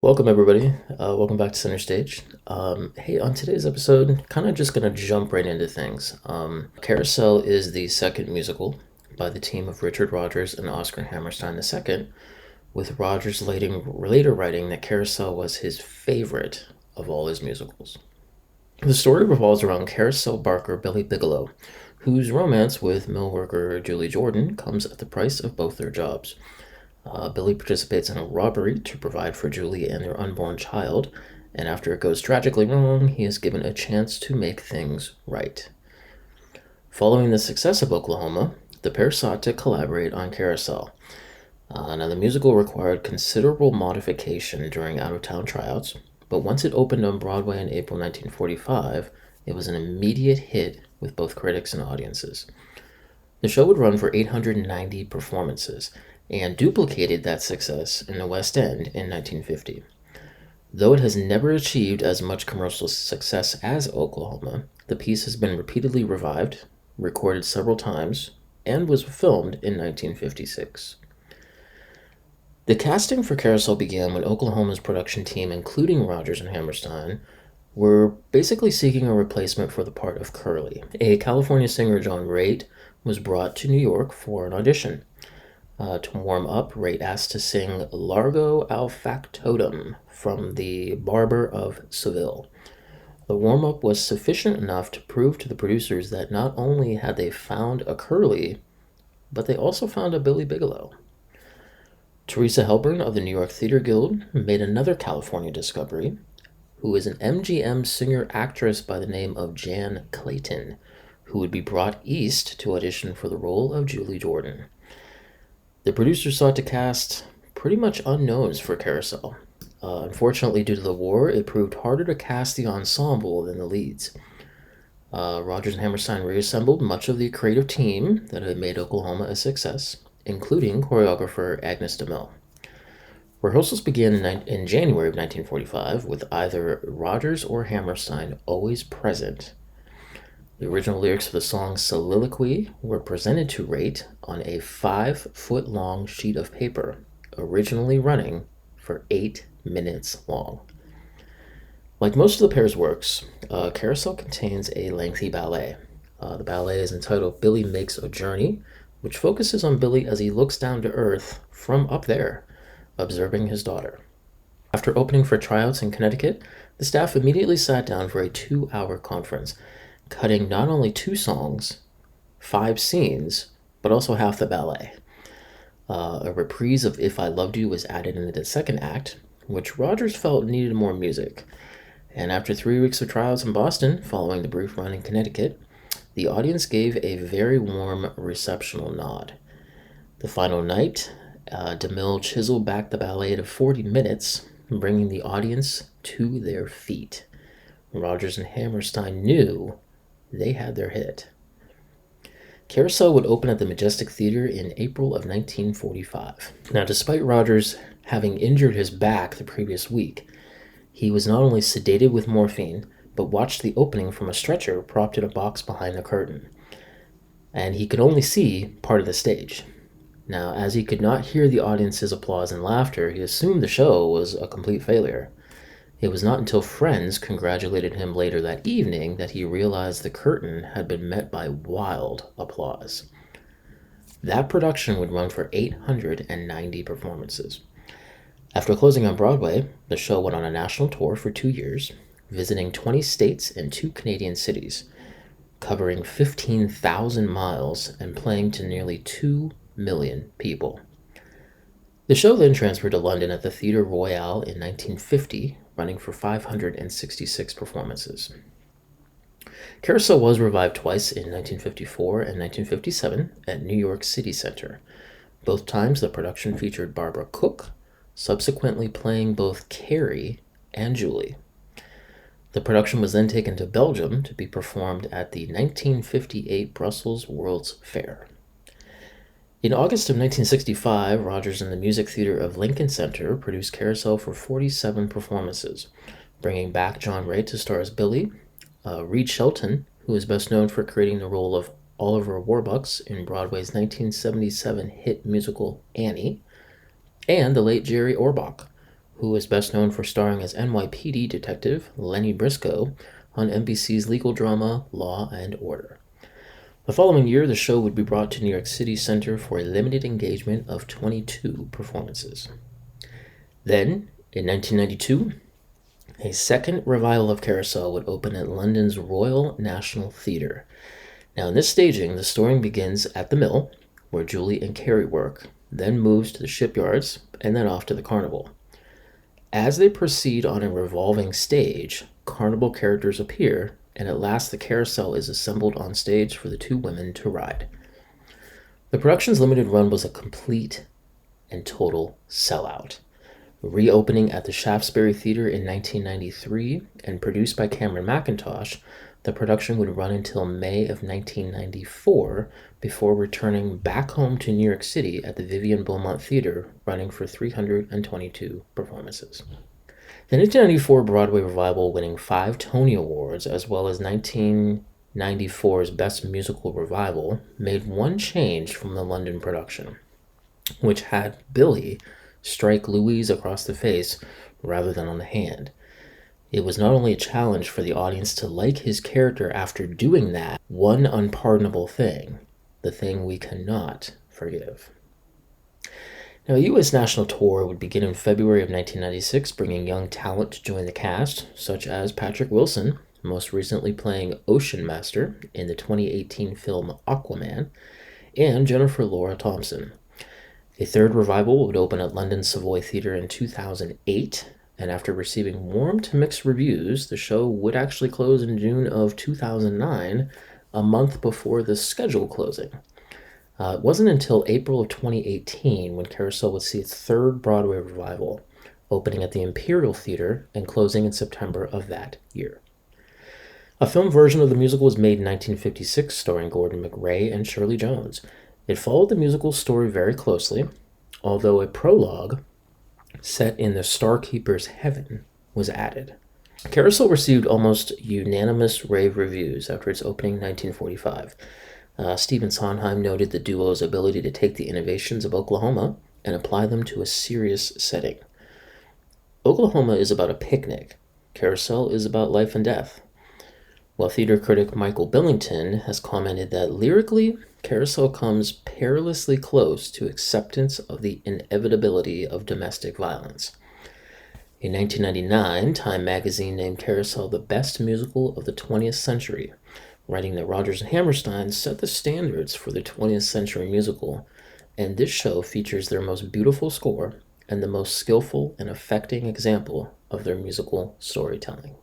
Welcome, everybody. Welcome back to Center Stage. Hey, on today's episode, kind of just going to jump right into things. Carousel is the second musical by the team of Richard Rodgers and Oscar Hammerstein II, with Rodgers later writing that Carousel was his favorite of all his musicals. The story revolves around Carousel Barker Billy Bigelow, whose romance with mill worker Julie Jordan comes at the price of both their jobs. Billy participates in a robbery to provide for Julie and their unborn child, and after it goes tragically wrong, he is given a chance to make things right. Following the success of Oklahoma, the pair sought to collaborate on Carousel. Now, the musical required considerable modification during out-of-town tryouts, but once it opened on Broadway in April 1945, it was an immediate hit with both critics and audiences. The show would run for 890 performances, and duplicated that success in the West End in 1950. Though it has never achieved as much commercial success as Oklahoma, the piece has been repeatedly revived, recorded several times, and was filmed in 1956. The casting for Carousel began when Oklahoma's production team, including Rodgers and Hammerstein, were basically seeking a replacement for the part of Curly. A California singer, John Raitt, was brought to New York for an audition. To warm up, Raitt asked to sing Largo Al Factotum from The Barber of Seville. The warm-up was sufficient enough to prove to the producers that not only had they found a Curly, but they also found a Billy Bigelow. Teresa Helburn of the New York Theater Guild made another California discovery, who is an MGM singer-actress by the name of Jan Clayton, who would be brought east to audition for the role of Julie Jordan. The producers sought to cast pretty much unknowns for Carousel. Unfortunately, due to the war, it proved harder to cast the ensemble than the leads. Rodgers and Hammerstein reassembled much of the creative team that had made Oklahoma a success, including choreographer Agnes DeMille. Rehearsals began in January of 1945, with either Rodgers or Hammerstein always present. The original lyrics for the song Soliloquy were presented to Raitt on a 5-foot-long sheet of paper, originally running for 8 minutes long. Like most of the pair's works, Carousel contains a lengthy ballet. The ballet is entitled Billy Makes a Journey, which focuses on Billy as he looks down to earth from up there, observing his daughter. After opening for tryouts in Connecticut, the staff immediately sat down for a 2-hour conference, cutting not only 2 songs, 5 scenes, but also half the ballet. A reprise of If I Loved You was added into the second act, which Rodgers felt needed more music. And after 3 weeks of trials in Boston, following the brief run in Connecticut, the audience gave a very warm receptional nod. The final night, DeMille chiseled back the ballet to 40 minutes, bringing the audience to their feet. Rodgers and Hammerstein knew they had their hit. Carousel would open at the Majestic Theater in April of 1945. Now, despite Rodgers having injured his back the previous week, he was not only sedated with morphine, but watched the opening from a stretcher propped in a box behind the curtain. And he could only see part of the stage. Now, as he could not hear the audience's applause and laughter, he assumed the show was a complete failure. It was not until friends congratulated him later that evening that he realized the curtain had been met by wild applause. That production would run for 890 performances. After closing on Broadway, the show went on a national tour for 2 years, visiting 20 states and 2 Canadian cities, covering 15,000 miles and playing to nearly 2 million people. The show then transferred to London at the Theatre Royal in 1950, running for 566 performances. Carousel was revived twice in 1954 and 1957 at New York City Center. Both times the production featured Barbara Cook, subsequently playing both Carrie and Julie. The production was then taken to Belgium to be performed at the 1958 Brussels World's Fair. In August of 1965, Rodgers and the Music Theater of Lincoln Center produced Carousel for 47 performances, bringing back John Raitt to star as Billy, Reed Shelton, who is best known for creating the role of Oliver Warbucks in Broadway's 1977 hit musical Annie, and the late Jerry Orbach, who is best known for starring as NYPD detective Lenny Briscoe on NBC's legal drama Law and Order. The following year, the show would be brought to New York City Center for a limited engagement of 22 performances. Then, in 1992, a second revival of Carousel would open at London's Royal National Theatre. Now, in this staging, the story begins at the mill, where Julie and Carrie work, then moves to the shipyards, and then off to the carnival. As they proceed on a revolving stage, carnival characters appear, and at last the carousel is assembled on stage for the two women to ride. The production's limited run was a complete and total sellout. Reopening at the Shaftesbury Theatre in 1993 and produced by Cameron Mackintosh, the production would run until May of 1994 before returning back home to New York City at the Vivian Beaumont Theatre, running for 322 performances. The 1994 Broadway revival, winning 5 Tony Awards, as well as 1994's Best Musical Revival, made one change from the London production, which had Billy strike Louise across the face rather than on the hand. It was not only a challenge for the audience to like his character after doing that one unpardonable thing, the thing we cannot forgive. Now, a U.S. national tour would begin in February of 1996, bringing young talent to join the cast, such as Patrick Wilson, most recently playing Ocean Master in the 2018 film Aquaman, and Jennifer Laura Thompson. A third revival would open at London's Savoy Theatre in 2008, and after receiving warm to mixed reviews, the show would actually close in June of 2009, a month before the scheduled closing. It wasn't until April of 2018 when Carousel would see its third Broadway revival, opening at the Imperial Theatre and closing in September of that year. A film version of the musical was made in 1956, starring Gordon McRae and Shirley Jones. It followed the musical story very closely, although a prologue set in the Starkeeper's heaven was added. Carousel received almost unanimous rave reviews after its opening in 1945. Stephen Sondheim noted the duo's ability to take the innovations of Oklahoma and apply them to a serious setting. Oklahoma is about a picnic. Carousel is about life and death. While theater critic Michael Billington has commented that lyrically, Carousel comes perilously close to acceptance of the inevitability of domestic violence. In 1999, Time magazine named Carousel the best musical of the 20th century, writing that Rodgers and Hammerstein set the standards for the 20th century musical, and this show features their most beautiful score and the most skillful and affecting example of their musical storytelling.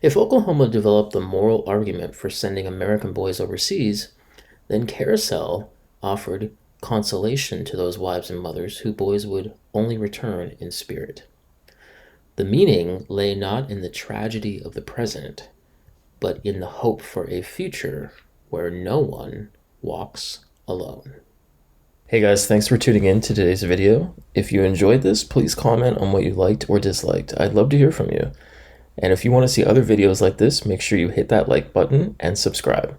If Oklahoma developed the moral argument for sending American boys overseas, then Carousel offered consolation to those wives and mothers whose boys would only return in spirit. The meaning lay not in the tragedy of the present, but in the hope for a future where no one walks alone. Hey guys, thanks for tuning in to today's video. If you enjoyed this, please comment on what you liked or disliked. I'd love to hear from you. And if you want to see other videos like this, make sure you hit that like button and subscribe.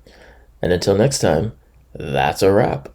And until next time, that's a wrap.